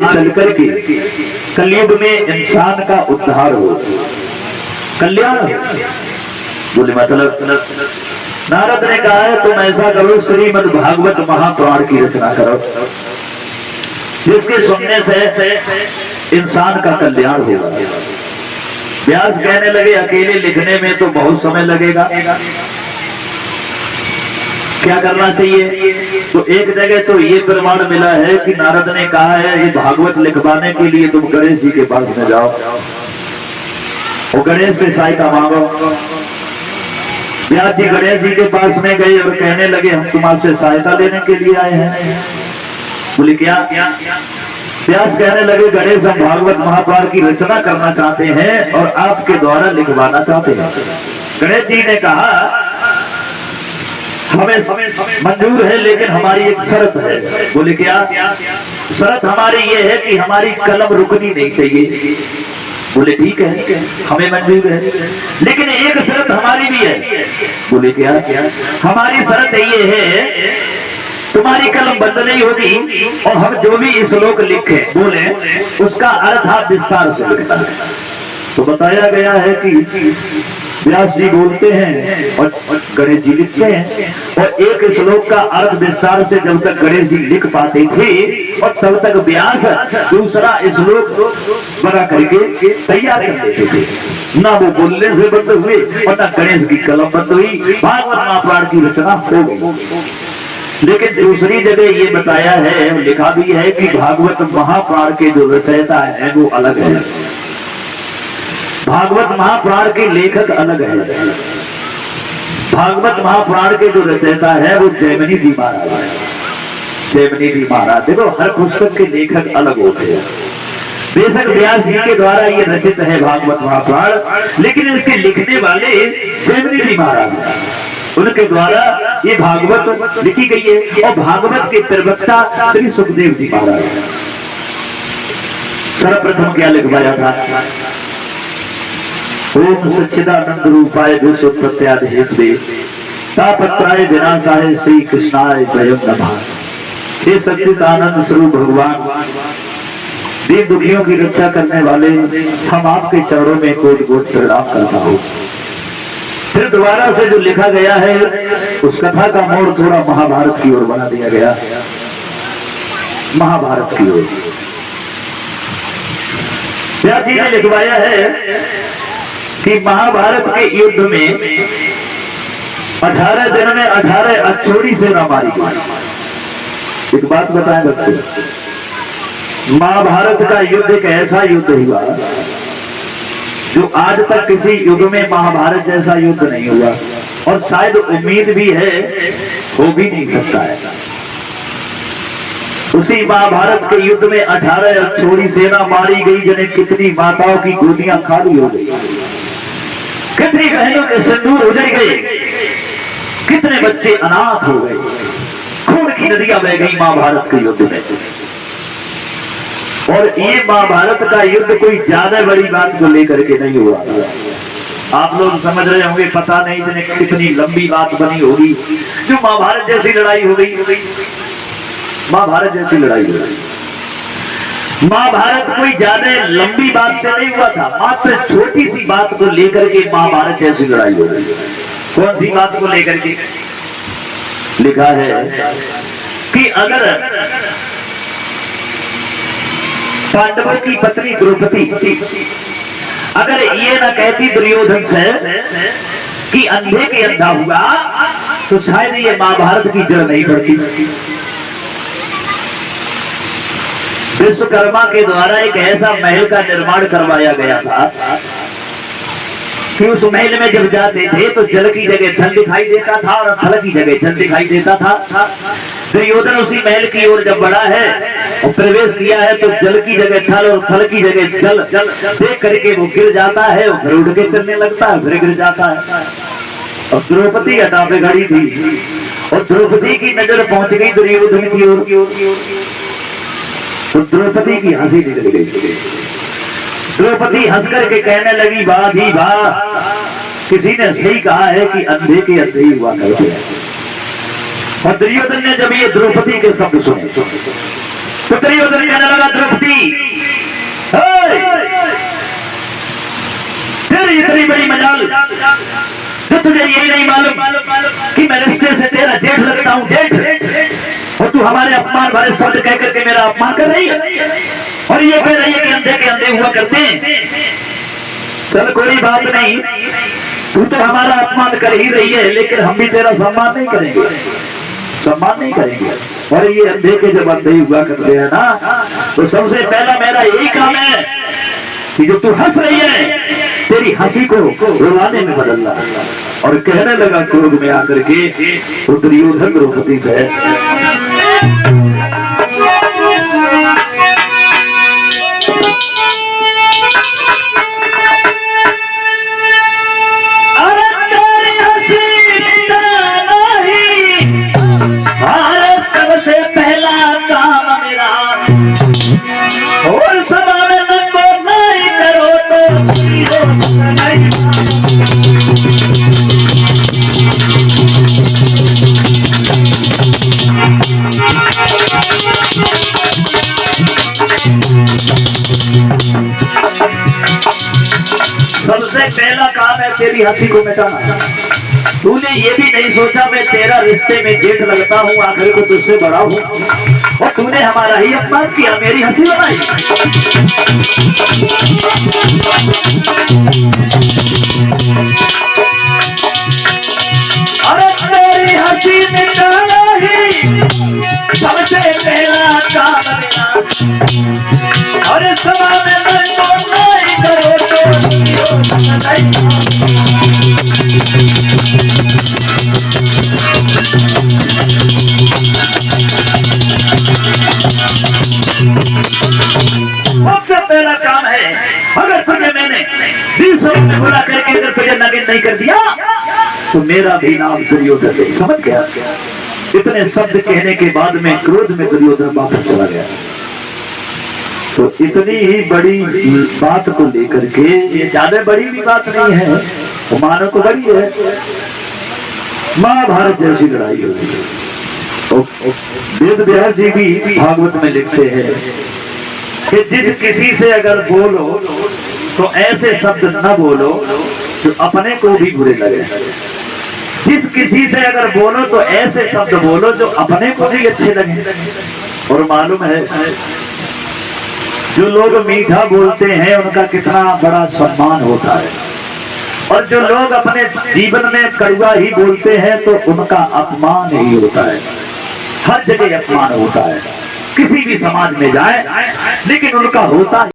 चल करके कलयुग में इंसान का उद्धार हो, कल्याण हो। बोले मतलब नारद ने कहा है तुम ऐसा करो, श्रीमद् भागवत महापुराण की रचना करो, जिसके सुनने से इंसान का कल्याण होगा। व्यास कहने लगे अकेले लिखने में तो बहुत समय लगेगा, क्या करना चाहिए? तो एक जगह तो ये प्रमाण मिला है कि नारद ने कहा है ये भागवत लिखवाने के लिए तुम गणेश जी के पास में जाओ और गणेश से सहायता मांगो। व्यास जी गणेश जी के पास में गए और कहने लगे हम तुम्हारे से सहायता लेने के लिए आए हैं। बोले क्या? व्यास कहने लगे गणेश हम भागवत महापुराण की रचना करना चाहते हैं और आपके द्वारा लिखवाना चाहते हैं। गणेश जी ने कहा हमें मंजूर है, लेकिन हमारी एक शर्त है। बोले क्या? शर्त हमारी ये है कि हमारी कलम रुकनी नहीं चाहिए। बोले ठीक है हमें मंजूर है, लेकिन एक शर्त हमारी भी है। बोले क्या? हमारी शर्त ये है तुम्हारी कलम बंद नहीं होगी और हम जो भी श्लोक लिखे बोले उसका अर्थ आप विस्तार से लिखना है। तो बताया गया है कि व्यास जी बोलते हैं और गणेश जी लिखते हैं, और एक श्लोक का अर्थ विस्तार से जब तक गणेश जी लिख पाते थे और तब तक व्यास दूसरा श्लोक बना करके तैयार कर देते थे। ना वो बोलने से बंद हुए और ना गणेश की कलम बंद हुई, भागवत महापुराण की रचना हो गई। लेकिन दूसरी जगह ये बताया है, लिखा भी है कि भागवत महापुराण के जो रचयिता है वो अलग है, भागवत महापुराण के लेखक अलग है। भागवत महापुराण के जो रचयिता है वो जैमिनी जी महाराज है। जैमिनी जी महाराज देखो हर पुस्तक के लेखक अलग होते हैं। बेशक व्यास जी के द्वारा ये रचित है भागवत महापुराण, लेकिन इसके लिखने वाले जैमिनी जी महाराज हैं, उनके द्वारा ये भागवत लिखी गई है। और भागवत के प्रवक्ता श्री सुखदेव जी महाराज सर्वप्रथम क्या लिखवाया था? ओम सच्चिदानंद रूपाय विश्वोत्पत्त्यादि हेतवे तापत्राय विनाशाय श्री कृष्णाय वयम् नमः। हे सच्चिदानंद स्वरूप भगवान, दीन दुखियों की रक्षा करने वाले, हम आपके चरणों में कोटि कोटि प्रणाम करता हूँ। फिर दोबारा से जो लिखा गया है उस कथा का मोड़ थोड़ा महाभारत की ओर बना दिया गया, महाभारत की ओर। व्यास जी ने लिखवाया है कि महाभारत के युद्ध में 18 दिन में 18 अक्षौणी सेना मारी गई। एक बात बताएं बच्चे, महाभारत का युद्ध एक ऐसा युद्ध हुआ जो आज तक किसी युग में महाभारत जैसा युद्ध नहीं हुआ, और शायद उम्मीद भी है हो भी नहीं सकता है। उसी महाभारत के युद्ध में 18 अक्षौणी सेना मारी गई, जिन्हें कितनी माताओं की गोदियां खाली हो गई, कितनी बहनों के सिंदूर उजड़ गए, कितने बच्चे अनाथ हो गए, खून की नदियां बह गई महाभारत के युद्ध में। और ये महाभारत का युद्ध कोई ज्यादा बड़ी बात को लेकर के नहीं हुआ। आप लोग समझ रहे होंगे, पता नहीं इतने कितनी लंबी बात बनी होगी जो महाभारत जैसी लड़ाई हो गई। महाभारत जैसी लड़ाई हो गई। महाभारत कोई ज्यादा लंबी बात से नहीं हुआ था, मात्र छोटी सी बात को लेकर के महाभारत जैसी लड़ाई हो गई। कौन सी बात को लेकर के? लिखा है कि अगर पांडवों की पत्नी द्रौपदी अगर ये न कहती दुर्योधन से कि अंधे के अंधा हुआ, तो शायद ये महाभारत की जड़ नहीं पड़ती। विश्वकर्मा के द्वारा एक ऐसा महल का निर्माण करवाया गया था कि उस महल में जब जाते थे तो जल की जगह थल दिखाई देता था और थल की जगह जल दिखाई देता था। दुर्योधन उसी महल की ओर जब बढ़ा है और प्रवेश किया है तो जल की जगह थल और थल की जगह जल देख करके वो गिर जाता है और फिर उठ के चलने लगता है, फिर गिर जाता है। और द्रौपदी हटा पे खड़ी थी और द्रौपदी की नजर पहुंच गई दुर्योधन की ओर, तो द्रौपदी की हंसी निकल गई। द्रौपदी हंस करके कहने लगी, वाह जी वाह, किसी ने सही कहा है कि अंधे के अंधे ही हुआ करते हैं। और दुर्योधन ने जब ये द्रौपदी के शब्द सुने तो दुर्योधन कहने लगा, द्रौपदी जेठ लगता हूँ, जेठ, और तू हमारे अपमान भरे शब्द कह करके मेरा अपमान कर रही है और ये कह रही है कि अंधे के अंधे हुआ करते हैं। चल कोई बात नहीं, तू तो हमारा अपमान कर ही रही है, लेकिन हम भी तेरा सम्मान नहीं करेंगे, सम्मान नहीं करेंगे। और ये अंधे के जब अंधे हुआ करते हैं ना, तो सबसे पहला मेरा यही काम है कि जो तू हंस रही है, तेरी हंसी को रुलाने में बदलना। और कहने लगा क्रोध में आकर के दुर्योधन द्रौपदी से, सबसे पहला काम मेरा और सभा में नंगो नहीं करो सबसे पहला काम है तेरी हंसी को मिटाना। तूने ये भी नहीं सोचा मैं तेरा रिश्ते में जेठ लगता हूँ, आखिर को तुझसे बड़ा हूँ, और तूने हमारा ही अपमान किया, मेरी हंसी बनाई। अरे तेरी हंसी मिटाना ही सबसे पहला काम मेरा, अरे सभा में नंगो नहीं करो तो सबसे पहला काम है, अगर तुझे मैंने 20 में बुला करके अगर तुझे नगिन नहीं कर दिया तो मेरा भी नाम दुर्योधन है। समझ गया? इतने शब्द कहने के बाद में क्रोध में दुर्योधन वापस चला गया। तो इतनी ही बड़ी बात को लेकर के, ये ज्यादा बड़ी भी बात नहीं है, तो मानो तो बड़ी है, महाभारत जैसी लड़ाई हो गई। वेद व्यास जी भी भागवत में लिखते हैं कि जिस किसी से अगर बोलो तो ऐसे शब्द न बोलो जो अपने को भी बुरे लगे, जिस किसी से अगर बोलो तो ऐसे शब्द बोलो जो अपने को भी अच्छे लगे। और मालूम है जो लोग मीठा बोलते हैं उनका कितना बड़ा सम्मान होता है, और जो लोग अपने जीवन में कड़वा ही बोलते हैं तो उनका अपमान ही होता है। हर जगह अपमान होता है, किसी भी समाज में जाए, लेकिन उनका होता है।